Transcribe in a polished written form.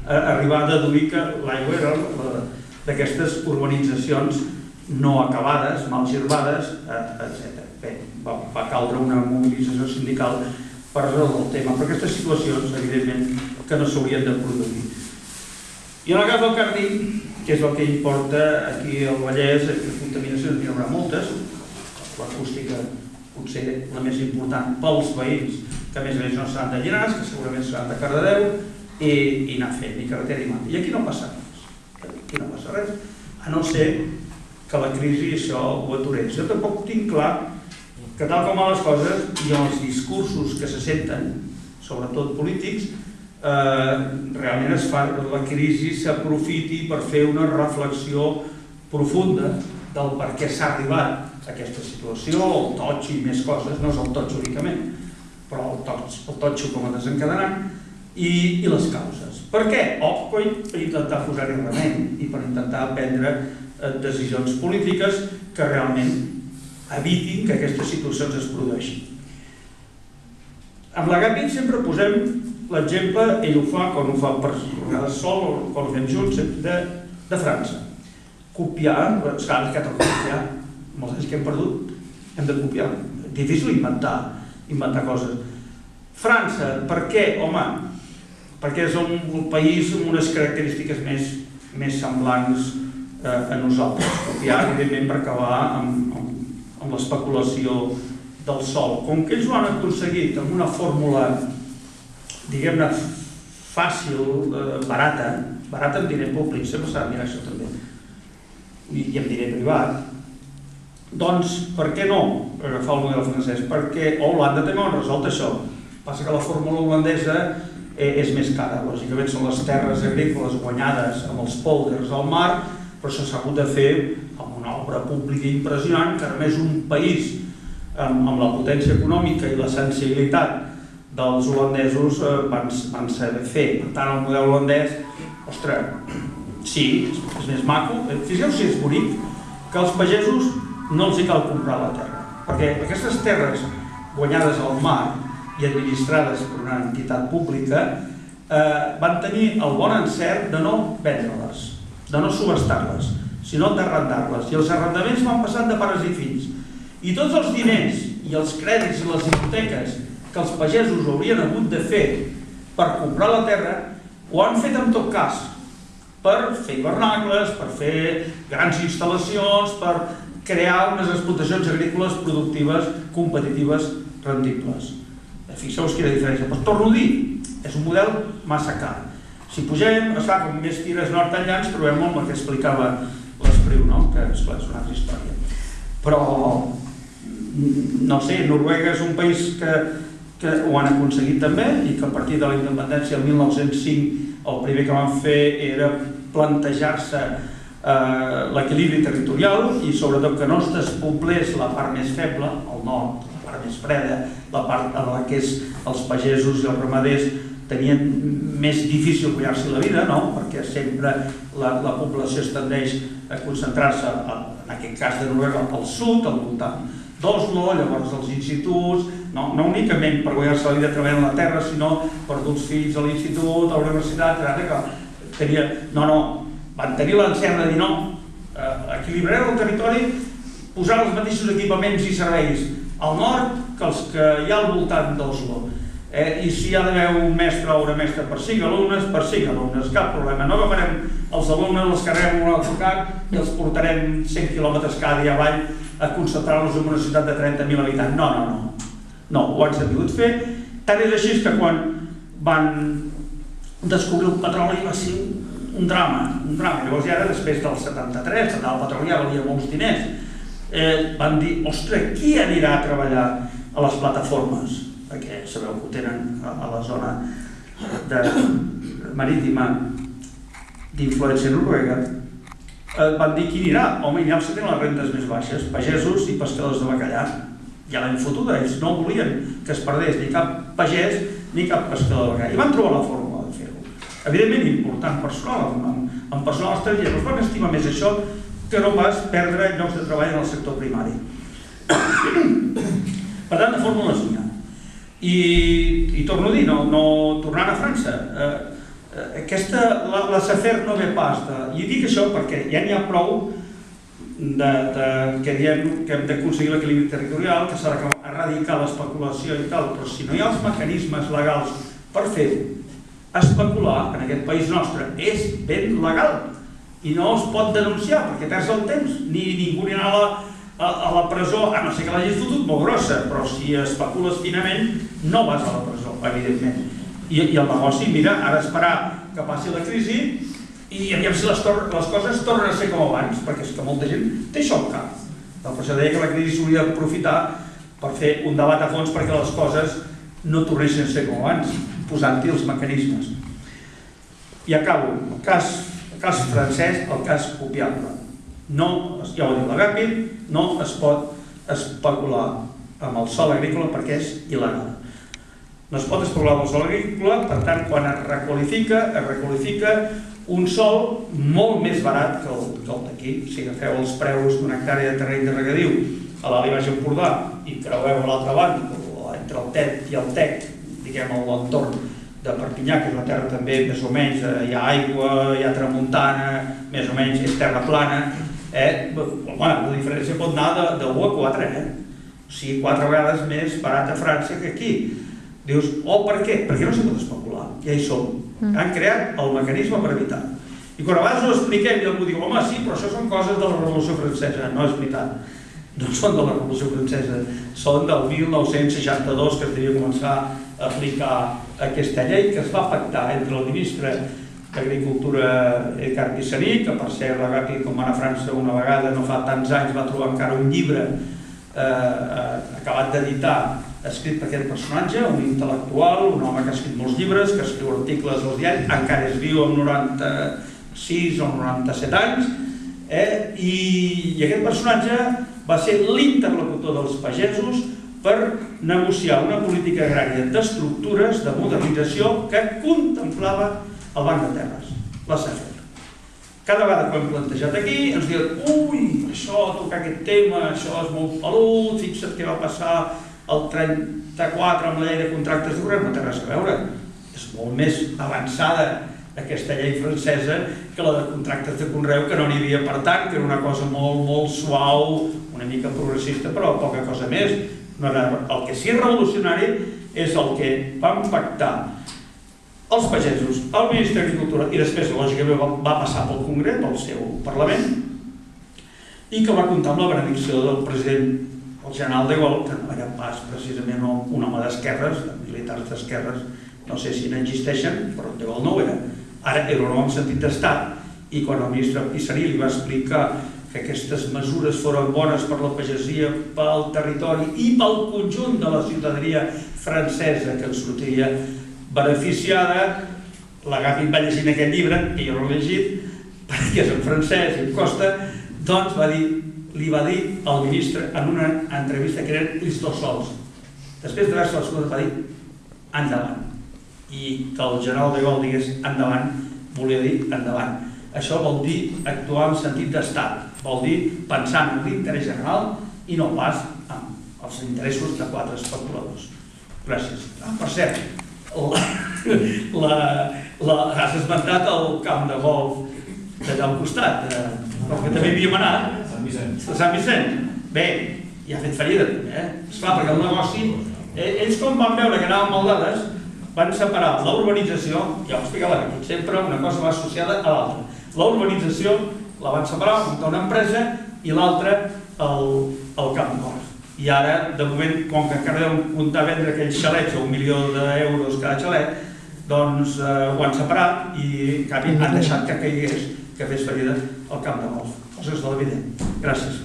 arribar a deduir que l'aigua era d'aquestes urbanitzacions no acabades, mal girbades, etc. Bé, va caldre una mobilització sindical per resoldre el tema, però aquestes situacions, evidentment, que no s'haurien de produir. I en el cas del Cardí, que és el que importa aquí al Vallès, contaminacions n'hi haurà moltes, l'acústica potser la més important pels veïns, que a més no seran de Llinars, que segurament seran de Cardedeu, i anar fent, ni carretera ni manta. I aquí no passa res. Aquí no passa res, a no ser que la crisi això ho aturés. Jo tampoc tinc clar que tal com van les coses i els discursos que se senten, sobretot polítics, realment es fa que la crisi s'aprofiti per fer una reflexió profunda del per què s'ha arribat a aquesta situació, el totxo i més coses, no és el totxo únicament, però el totxo com a desencadenant, i les causes. Per què? Per intentar posar-hi remei i per intentar prendre decisions polítiques que realment evitin que aquestes situacions es produeixin. Amb l'Agapi sempre posem l'exemple, ell ho fa quan ho fa per vegades sol o quan ho fem junts, de França. Copiar, s'ha de copiar, molts anys que hem perdut, hem de copiar. Difícil inventar coses. França, per què? Home, perquè és un país amb unes característiques més semblants a nosaltres. Copiar, evidentment, per acabar amb l'especulació del sol. Com que ells ho han aconseguit amb una fórmula, diguem-ne, fàcil, barata amb diner públic, sempre s'ha de mirar això també, i amb diner privat, doncs, per què no agafar el model francès? Perquè Holanda també ho han resolt això. Passa que la fórmula holandesa és més cara. Lògicament són les terres agrícoles guanyades amb els pòlders al mar, però això s'ha hagut de fer amb una obra pública impressionant que a més un país amb la potència econòmica i la sensibilitat dels holandesos van saber fer. Per tant, el model holandès, ostres, sí, és més maco. Fixeu si és bonic que als pagesos no els hi cal comprar la terra, perquè aquestes terres guanyades al mar i administrades per una entitat pública van tenir el bon encert de no vendre-les, de no subestar-les, sinó d'arrendar-les. I els arrendaments van passant de pares i fills. I tots els diners i els crèdits i les hipoteques que els pagesos haurien hagut de fer per comprar la terra, ho han fet en tot cas per fer hivernacles, per fer grans instal·lacions, per crear unes explotacions agrícoles productives, competitives, rendibles. Fixeu-vos quina diferència. Però torno a dir, és un model massa car. Si pugem, es fa com més tires nord-enllans, trobem molt el que explicava l'Espriu, que és una altra història. Però, no sé, Noruega és un país que ho han aconseguit també i que a partir de la independència del 1905 el primer que van fer era plantejar-se l'equilibri territorial i sobretot que no es despoblés la part més feble, el nord, la part més freda, la part en la que els pagesos i els ramaders tenien més difícil guanyar-se la vida, perquè sempre la població es tendeix a concentrar-se, en aquest cas de Noruega, al sud, al voltant d'Oslo, llavors als instituts, no únicament per guanyar-se la vida treballant a la terra, sinó per dur els fills a l'institut, a la universitat, van tenir l'encert de dir no, equilibrarem el territori, posar els mateixos equipaments i serveis al nord que els que hi ha al voltant d'Oslo. I si hi ha d'haver un mestre o una mestra per 5 alumnes, cap problema. No agafarem els alumnes, els carreguem en un autocar i els portarem 100 quilòmetres cada dia avall a concentrar-los en una ciutat de 30.000 habitants. No, ho han sabut fer. Tant és així que quan van descobrir el petroli va ser un drama. Llavors ja era després del 73, el petroli ja valia molts diners. Van dir, ostres, qui anirà a treballar a les plataformes? Perquè sabeu que ho tenen a la zona marítima d'influència noruega. Van dir, qui anirà? Home, ja els tenen les rendes més baixes, pagesos i pescadors de bacallà. Ja l'han fotuda, ells no volien que es perdés ni cap pagès ni cap pescador de bacallà. I van trobar la fórmula de fer-ho. Evidentment important personal, amb personal estranger, però es van estimar més això que no pas perdre llocs de treball en el sector primari. Per tant, de fórmules n'hi ha. I torno a dir, tornant a França, la SAFER no ve pas de... I dic això perquè ja n'hi ha prou que diem que hem d'aconseguir l'equilibri territorial, que s'ha d'erradicar l'especulació i tal, però si no hi ha els mecanismes legals per fer-ho, especular en aquest país nostre és ben legal i no es pot denunciar perquè perds el temps, ni ningú anirà a la presó, a no ser que l'hagis fotut molt grossa, però si especules finament no vas a la presó, evidentment. I el negoci, mira, ha d'esperar que passi la crisi i aviam si les coses tornen a ser com abans, perquè és que molta gent té això al cap. Per això deia que la crisi s'hauria d'aprofitar per fer un debat a fons perquè les coses no tornessin a ser com abans, posant-hi els mecanismes. I acabo. El cas francès, el cas copiable. No, ja ho ha dit l'Agapi, no es pot especular amb el sòl agrícola perquè és il·legal. No es pot especular amb el sòl agrícola, per tant, quan es requalifica un sòl molt més barat que el d'aquí. Si agafeu els preus d'una hectàrea de terreny de regadiu a l'Alt Baix Empordà i creueu a l'altra banda, entre el Tet i el Tec, diguem, a l'entorn de Perpinyà, que és una terra també més o menys, hi ha aigua, hi ha tramuntana, més o menys és terra plana, la diferència pot anar de 1 a 4, o sigui, 4 vegades més barat a França que aquí. Dius, per què? Perquè no s'ha pot especular, ja hi som. Han creat el mecanisme per evitar. I quan a vegades ho expliquem i algú diu, home, sí, però això són coses de la Revolució Francesa. No és veritat, no són de la Revolució Francesa, són del 1962 que es devia començar a aplicar aquesta llei, que es va pactar entre el ministre d'Agricultura Edgar Pisani, que per cert l'Agapi, com va anar a França una vegada, no fa tants anys, va trobar encara un llibre acabat d'editar, escrit per aquest personatge, un intel·lectual, un home que ha escrit molts llibres, que escriu articles als diaris, encara és viu amb 96 o 97 anys, i aquest personatge va ser l'interlocutor dels pagesos per negociar una política agrària d'estructures, de modernització, que contemplava el Banc de Terres, la SAFER. Cada vegada que ho hem plantejat aquí ens diuen, ui, això, tocar aquest tema, això és molt pelut, fixa't què va passar el 34 amb la llei de contractes de conreu, no té res a veure. És molt més avançada aquesta llei francesa que la de contractes de conreu, que no n'hi havia per tant, que era una cosa molt suau, una mica progressista, però poca cosa més. El que sí és revolucionari és el que van pactar els pagesos, el Ministre d'Agricultura, i després, lògicament, va passar pel Congrés, pel seu Parlament, i que va comptar amb la benedicció del president, el general de Gaulle, que no era pas precisament un home d'esquerres, de militars d'esquerres, no sé si n'existeixen, però de Gaulle no ho era. Ara era un home en sentit d'estat, i quan el ministre Pisani li va explicar que aquestes mesures foren bones per la pagesia, pel territori i pel conjunt de la ciutadania francesa que en sortiria beneficiada, l'Agapi va llegir aquest llibre, que jo no l'he llegit, perquè és en francès i em costa, doncs li va dir al ministre en una entrevista que eren ells dos sols. Després d'haver-se l'escoltat va dir endavant. I que el general de Gaulle digués endavant, volia dir endavant. Això vol dir actuar en sentit d'estat, vol dir pensar en l'interès general i no pas en els interessos de 4 especuladors. Gràcies. Per cert, has esmentat el camp de golf d'allà al costat, que també havíem anat, a Sant Vicent. Bé, ja ha fet fallida, esclar, perquè el negoci, ells com van veure que anàvem mal dades, van separar la urbanització, ja ho explicava aquí, sempre una cosa va associada a l'altra. La urbanització la van separar, muntar una empresa, i l'altra el camp de golf. I ara, de moment, com que encara deuen comptar vendre aquells xalets a €1.000.000 cada xalet, doncs ho han separat i en canvi han deixat que caigués, que fes fallida el camp de golf. Coses de la vida. Gràcies.